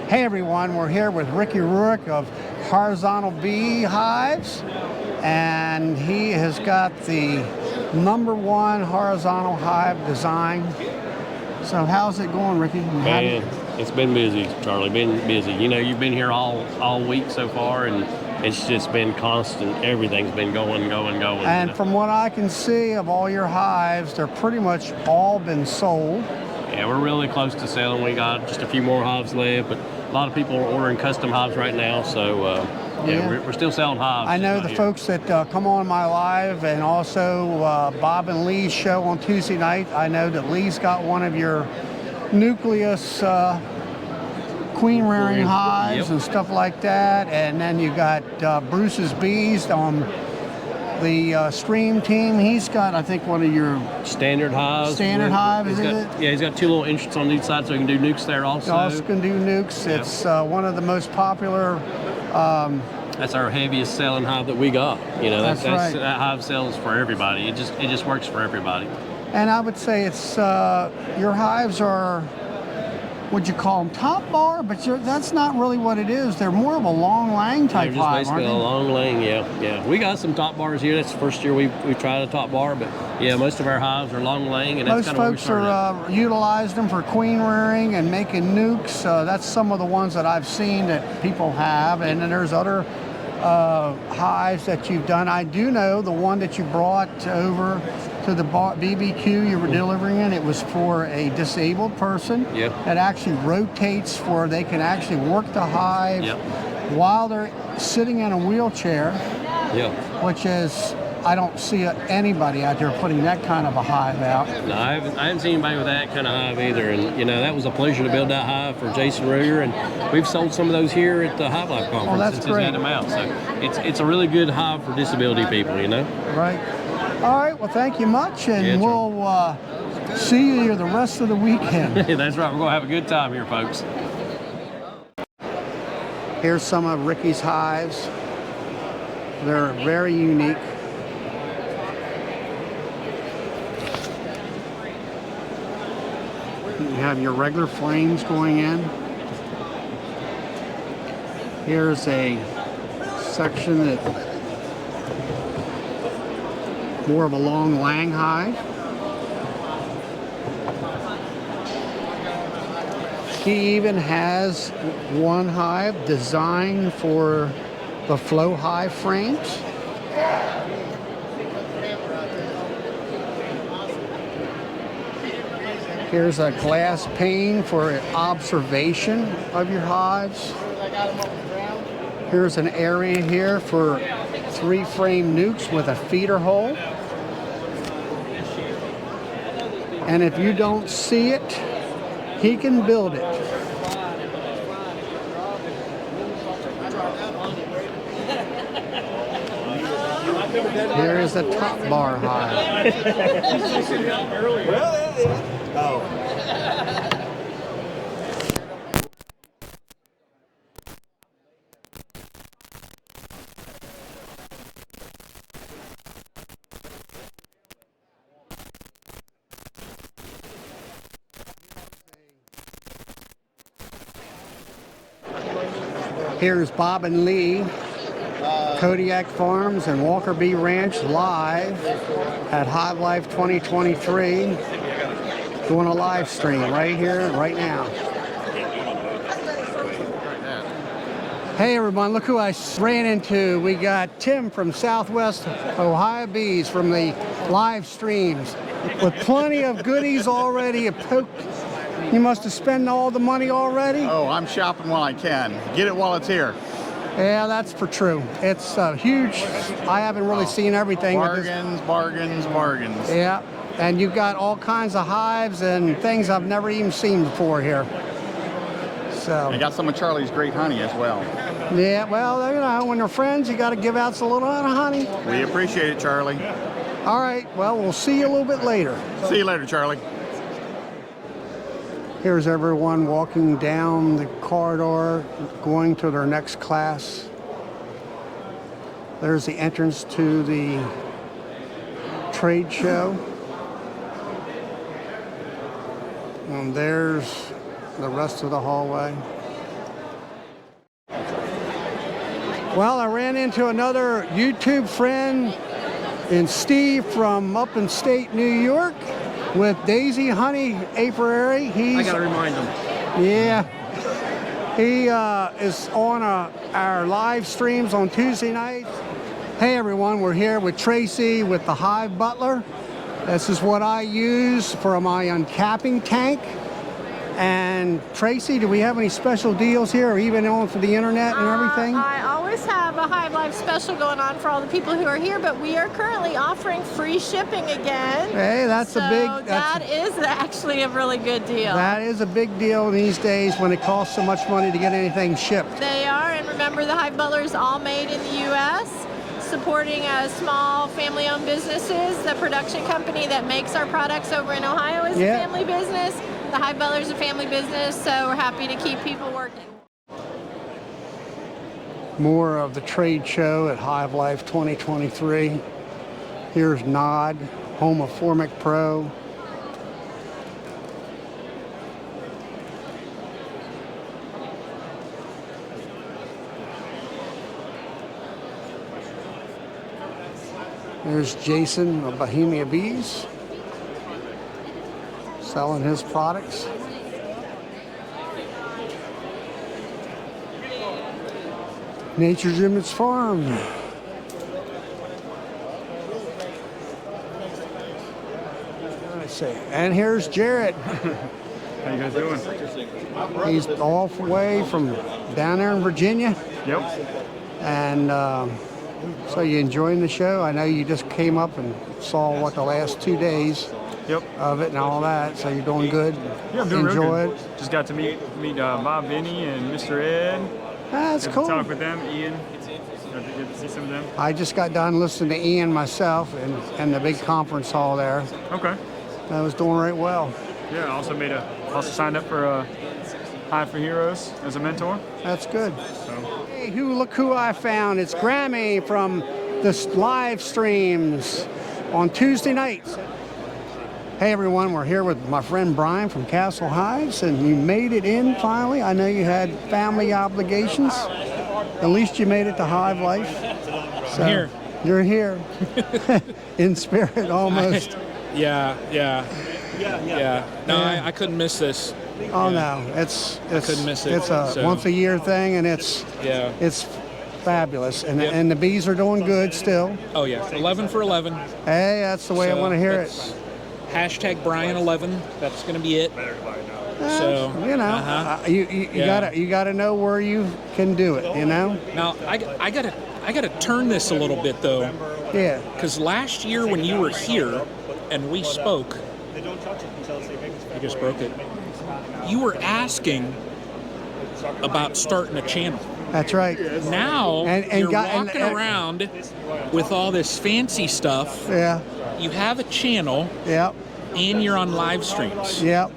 Hey everyone, we're here with Ricky Ruick of Horizontal Bee Hives, and he has got the #1 horizontal hive design. So how's it going, Ricky? Man, it's been busy, Charlie. Been busy. You know, you've been here all week so far, and it's just been constant. Everything's been going. And from what I can see of all your hives, they're pretty much all been sold. Yeah, we're really close to selling. We got just a few more hives left, but a lot of people are ordering custom hives right now. So we're still selling hives. I know the folks that come on my live, and also Bob and Lee's show on Tuesday night. I know that Lee's got one of your nucleus queen rearing hives and stuff like that, and then you got Bruce's Bees on the stream team. He's got, I think, one of your standard hives. Standard hive, is it? Yeah, he's got 2 little entrants on each side, so he can do nukes there also. Also can do nukes. Yeah. It's one of the most popular. That's our heaviest selling hive that we got. You know, that's right. That hive sells for everybody. It just works for everybody. And I would say it's your hives are, would you call them top bar? But that's not really what it is. They're more of a long lang type They're just hive, basically aren't they? a long lang, yeah. We got some top bars here. That's the first year we've tried a top bar, but yeah, most of our hives are long lang, and that's most kind of what we folks started. are utilizing them for queen rearing and making nukes. That's some of the ones that I've seen that people have, and then there's other hives that you've done. I do know the one that you brought over to the BBQ you were delivering in, it was for a disabled person. Yeah. That actually rotates for, they can actually work the hive while they're sitting in a wheelchair. Yeah. Which is, I don't see anybody out there putting that kind of a hive out. No, I haven't seen anybody with that kind of hive either. And you know, that was a pleasure to build that hive for Jason Ruger, and we've sold some of those here at the Hive Life Conference since he's had them out. So it's a really good hive for disability people, you know. Right. All right. Well, thank you much, and we'll see you here the rest of the weekend. That's right. We're gonna have a good time here, folks. Here's some of Ricky's hives. They're very unique. You have your regular flames going in. Here's a section that more of a long lang hive. He even has one hive designed for the flow hive frames. Here's a glass pane for observation of your hives. Here's an area here for 3-frame nukes with a feeder hole. And if you don't see it, he can build it. Here is a top bar hive. Here's Bob and Lee, Kodiak Farms and Walker Bee Ranch live at Hive Life 2023, doing a live stream right here, right now. Hey everyone, look who I ran into. We got Tim from Southwest Ohio Bees from the live streams with plenty of goodies already. You must have spent all the money already? Oh, I'm shopping while I can. Get it while it's here. Yeah, that's for true. It's huge. I haven't really seen everything. Bargains, bargains, bargains. Yeah, and you've got all kinds of hives and things I've never even seen before here. So. I got some of Charlie's great honey as well. Yeah, well, you know, when they're friends, you got to give out a little bit of honey. We appreciate it, Charlie. All right, well, we'll see you a little bit later. See you later, Charlie. Here's everyone walking down the corridor, going to their next class. There's the entrance to the trade show. And there's the rest of the hallway. Well, I ran into another YouTube friend in Steve from up in state New York with Daisy Honey Apiary. I gotta remind them. Yeah. He is on our live streams on Tuesday nights. Hey everyone, we're here with Tracy with the Hive Butler. This is what I use for my uncapping tank. And Tracy, do we have any special deals here, or even on for the internet and everything? I always have a Hive Life special going on for all the people who are here, but we are currently offering free shipping again. Hey, that's a big... That is actually a really good deal. That is a big deal these days when it costs so much money to get anything shipped. They are, and remember the Hive Butler is all made in the U.S., supporting small family-owned businesses. The production company that makes our products over in Ohio is a family business. The Hive Butler is a family business, so we're happy to keep people working. More of the trade show at Hive Life 2023. Here's Nod, home of Formic Pro. There's Jason of Bohemia Bees, selling his products. Nature's Image Farm. Let's see. And here's Jarrett. How you guys doing? He's all the way from down there in Virginia. Yep. And so you enjoying the show? I know you just came up and saw the last 2 days of it and all that. So you're doing good. Yeah, I'm doing Enjoy real good. Just got to meet Bob, Vinny, and Mr. Ed. That's Got cool. to talk with them, Ian. Got to get to see some of them. I just got done listening to Ian myself in the big conference hall there. Okay. I was doing right well. Yeah, I also signed up for Hive for Heroes as a mentor. That's good. So. Hey, look who I found. It's Grammy from the live streams on Tuesday nights. Hey everyone, we're here with my friend Brian from Castle Hives, and you made it in finally. I know you had family obligations. At least you made it to Hive Life. So I'm here. You're here. In spirit almost. Yeah. No, I couldn't miss this. Oh no, it's couldn't miss it, It's a so. once a year thing, and it's fabulous, and Yep. and the bees are doing good still. Oh yeah, 11 for 11. Hey, that's the way I want to hear it. Hashtag Brian11. That's gonna be it. So You know, you gotta know where you can do it. You know. Now I gotta turn this a little bit though, Yeah. because last year when you were here and we spoke, I just broke it. You were asking about starting a channel. That's right. Now And you're got- and- walking and- around with all this fancy stuff. Yeah. You have a channel Yep. and you're on live streams. Yep.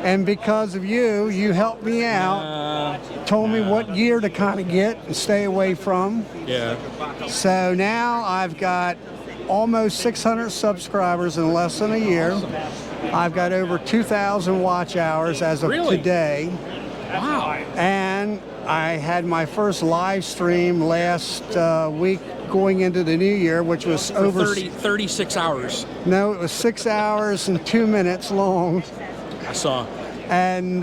And because of you, you helped me out. Told me what gear to kind of get and stay away from. Yeah. So now I've got almost 600 subscribers in less than a year. I've got over 2,000 watch hours as of Really? today. Wow. And I had my first live stream last week going into the new year, which was For over 36 hours. No, it was 6 hours and 2 minutes long. I saw. And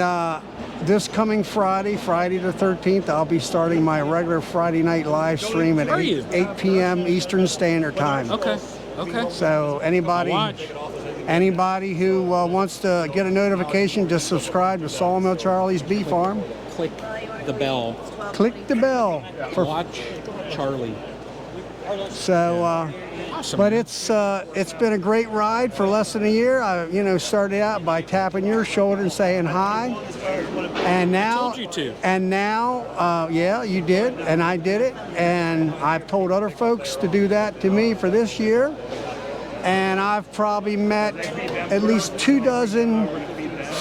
this coming Friday the 13th, I'll be starting my regular Friday night live stream at Are you? 8 p.m. Eastern Standard Time. Okay. So anybody who wants to get a notification, just subscribe to Sawmill Charlie's Bee Farm. Click the bell. Click the bell. Watch Charlie. So, Awesome. but it's been a great ride for less than a year. I started out by tapping your shoulder and saying hi, and now told you to. And now, yeah, you did, and I did it, and I've told other folks to do that to me for this year, and I've probably met at least 24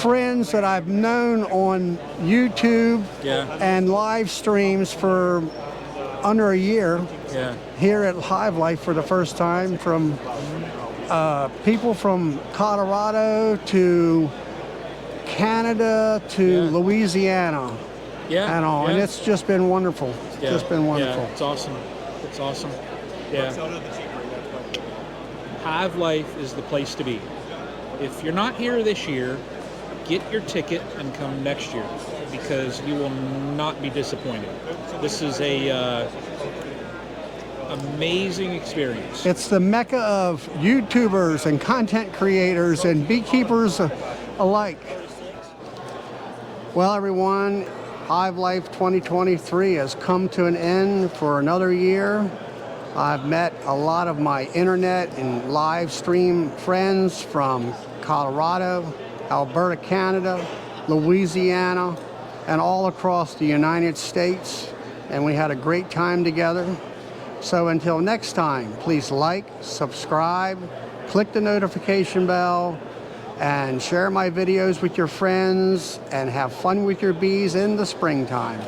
friends that I've known on YouTube and live streams for under a year. Yeah. Here at Hive Life for the first time, from people from Colorado to Canada to Louisiana. Yeah. and all, and yeah. it's just been wonderful. It's Yeah, just been wonderful. Yeah, it's awesome. It's awesome. Yeah. Hive Life is the place to be. If you're not here this year, get your ticket and come next year because you will not be disappointed. This is a amazing experience. It's the mecca of YouTubers and content creators and beekeepers alike. Well, everyone, Hive Life 2023 has come to an end for another year. I've met a lot of my internet and live stream friends from Colorado, Alberta, Canada, Louisiana, and all across the United States. And we had a great time together. So until next time, please like, subscribe, click the notification bell, and share my videos with your friends, and have fun with your bees in the springtime.